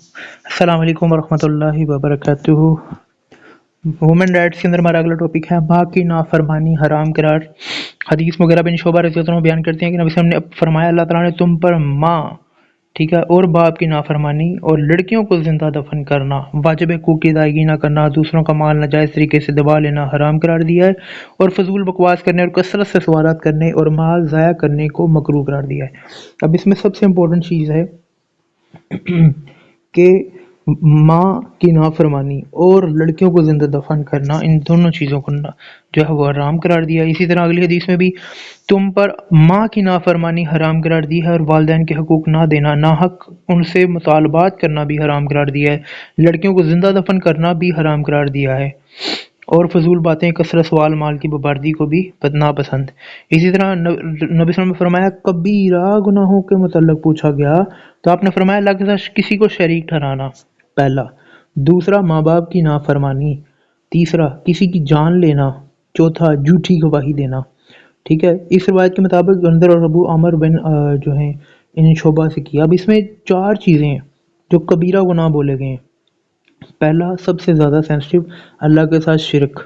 السلام علیکم ورحمۃ اللہ وبرکاتہ۔ وومن رائٹس کے اندر ہمارا اگلا ٹاپک ہے ماں کی نافرمانی حرام قرار۔ حدیث مغیرہ بن شعبہ رضی اللہ عنہ بیان کرتے ہیں کہ نبی صلی اللہ علیہ وسلم نے فرمایا اللہ تعالیٰ نے تم پر ماں ٹھیک ہے اور باپ کی نافرمانی اور لڑکیوں کو زندہ دفن کرنا، واجب حقوق کی ادائیگی نہ کرنا، دوسروں کا مال ناجائز طریقے سے دبا لینا حرام قرار دیا ہے، اور فضول بکواس کرنے اور کثرت سے سوالات کرنے اور مال ضائع کرنے کو مکروہ قرار دیا ہے۔ اب اس میں سب سے امپورٹنٹ چیز ہے کہ ماں کی نافرمانی اور لڑکیوں کو زندہ دفن کرنا، ان دونوں چیزوں کو جو ہے وہ حرام قرار دیا ہے۔ اسی طرح اگلی حدیث میں بھی تم پر ماں کی نافرمانی حرام قرار دی ہے، اور والدین کے حقوق نہ دینا، ناحق ان سے مطالبات کرنا بھی حرام قرار دیا ہے، لڑکیوں کو زندہ دفن کرنا بھی حرام قرار دیا ہے، اور فضول باتیں کثرت سوال مال کی بربادی کو بھی ناپسند۔ اسی طرح نبی صلی اللہ علیہ وسلم نے فرمایا کبیرہ گناہوں کے متعلق پوچھا گیا تو آپ نے فرمایا اللہ کے ساتھ کسی کو شریک ٹھہرانا پہلا، دوسرا ماں باپ کی نافرمانی، تیسرا کسی کی جان لینا، چوتھا جھوٹی گواہی دینا۔ ٹھیک ہے، اس روایت کے مطابق اندر اور ابو عمر بن جو ہیں ان شعبہ سے کیا۔ اب اس میں چار چیزیں ہیں جو کبیرہ گناہ بولے گئے ہیں۔ پہلا سب سے زیادہ سینسٹیو، اللہ کے ساتھ شرک۔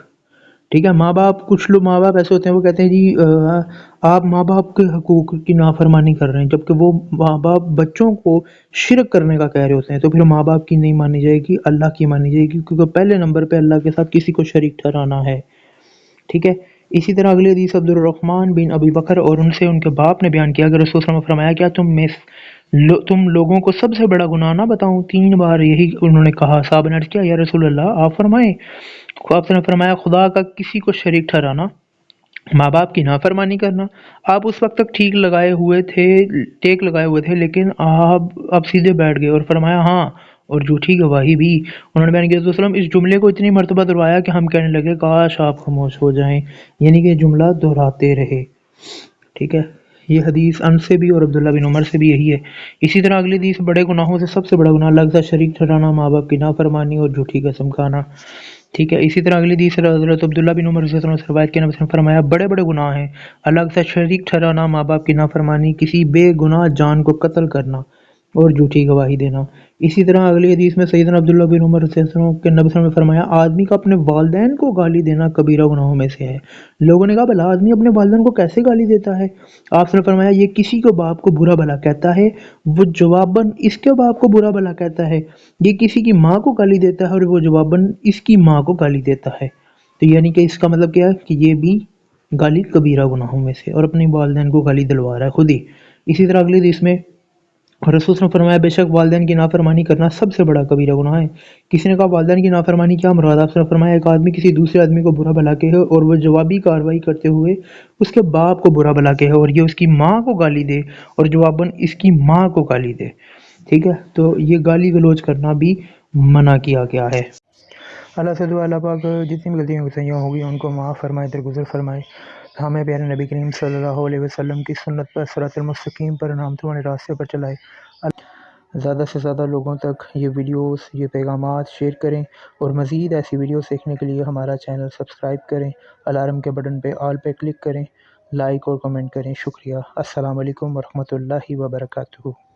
ٹھیک ہے، ماں باپ، کچھ لوگ ماں باپ ایسے ہوتے ہیں وہ کہتے ہیں جی آپ ماں باپ کے حقوق کی نافرمانی کر رہے ہیں، جبکہ وہ ماں باپ بچوں کو شرک کرنے کا کہہ رہے ہوتے ہیں، تو پھر ماں باپ کی نہیں مانی جائے گی، اللہ کی مانی جائے گی، کیونکہ پہلے نمبر پہ اللہ کے ساتھ کسی کو شریک ٹھہرانا ہے۔ ٹھیک ہے، اسی طرح اگلی حدیث عبد الرحمن بن ابی بکر اور ان سے ان کے باپ نے بیان کیا کہ رسول صلی اللہ علیہ وسلم نے فرمایا کیا تم لوگوں کو سب سے بڑا گناہ نہ بتاؤں؟ 3 بار یہی انہوں نے کہا۔ صحابہ نے عرض کیا یا رسول اللہ آپ فرمائیں۔ آپ نے فرمایا خدا کا کسی کو شریک ٹھہرانا، ماں باپ کی نافرمانی کرنا۔ آپ اس وقت تک ٹیک لگائے ہوئے تھے لیکن آپ سیدھے بیٹھ گئے اور فرمایا ہاں، اور جھوٹی گواہی بھی۔ انہوں نے بیان کیا وسلم اس جملے کو اتنی مرتبہ دہرایا کہ ہم کہنے لگے کاش آپ خاموش ہو جائیں، یعنی کہ جملہ دہراتے رہے۔ ٹھیک ہے، یہ حدیث ان سے بھی اور عبداللہ بن عمر سے بھی یہی ہے۔ اسی طرح اگلی حدیث بڑے گناہوں سے سب سے بڑا گناہ اللہ کے ساتھ شریک ٹھہرانا، ماں باپ کی نافرمانی اور جھوٹی قسم کھانا۔ ٹھیک ہے، اسی طرح اگلی حدیث حضرت عبداللہ بن عمر رضی اللہ عنہ سے روایت کے نبی نے فرمایا بڑے بڑے گناہ ہیں اللہ کے ساتھ شریک ٹھہرانا، ماں باپ کی نافرمانی، کسی بے گناہ جان کو قتل کرنا اور جھوٹی گواہی دینا۔ اسی طرح اگلی حدیث میں سیدنا عبداللہ بن عمر رضی اللہ عنہ کے نبی نے فرمایا آدمی کا اپنے والدین کو گالی دینا کبیرہ گناہوں میں سے ہے۔ لوگوں نے کہا بھلا آدمی اپنے والدین کو کیسے گالی دیتا ہے؟ آپ نے فرمایا یہ کسی کو باپ کو برا بھلا کہتا ہے، وہ جواباً اس کے باپ کو برا بھلا کہتا ہے، یہ کسی کی ماں کو گالی دیتا ہے اور وہ جواباً اس کی ماں کو گالی دیتا ہے۔ تو یعنی کہ اس کا مطلب کیا ہے کہ یہ بھی گالی کبیرہ گناہوں میں سے، اور اپنے والدین کو گالی دلوا رہا ہے خود ہی۔ اسی طرح اگلی حدیث میں رسول نے فرمایا بے شک والدین کی نافرمانی کرنا سب سے بڑا کبیرہ گناہ ہے۔ کسی نے کہا والدین کی نافرمانی کیا مراد؟ آپ نے فرمایا ایک آدمی کسی دوسرے آدمی کو برا بھلا کہے اور وہ جوابی کارروائی کرتے ہوئے اس کے باپ کو برا بھلا کہے اور یہ اس کی ماں کو گالی دے اور جواباً اس کی ماں کو گالی دے۔ ٹھیک ہے، تو یہ گالی گلوچ کرنا بھی منع کیا گیا ہے۔ اللہ سے دعا اللہ پاک جتنی بھی غلطیاں ہوگی ان کو معاف فرمائے، درگزر فرمائے، ہمیں پیارے نبی کریم صلی اللہ علیہ وسلم کی سنت پر صراط المستقیم پر نامتوں والے راستے پر چلائے۔ زیادہ سے زیادہ لوگوں تک یہ ویڈیوز، یہ پیغامات شیئر کریں، اور مزید ایسی ویڈیوز دیکھنے کے لیے ہمارا چینل سبسکرائب کریں، الارم کے بٹن پہ آل پہ کلک کریں، لائک اور کمنٹ کریں۔ شکریہ۔ السلام علیکم ورحمۃ اللہ وبرکاتہ۔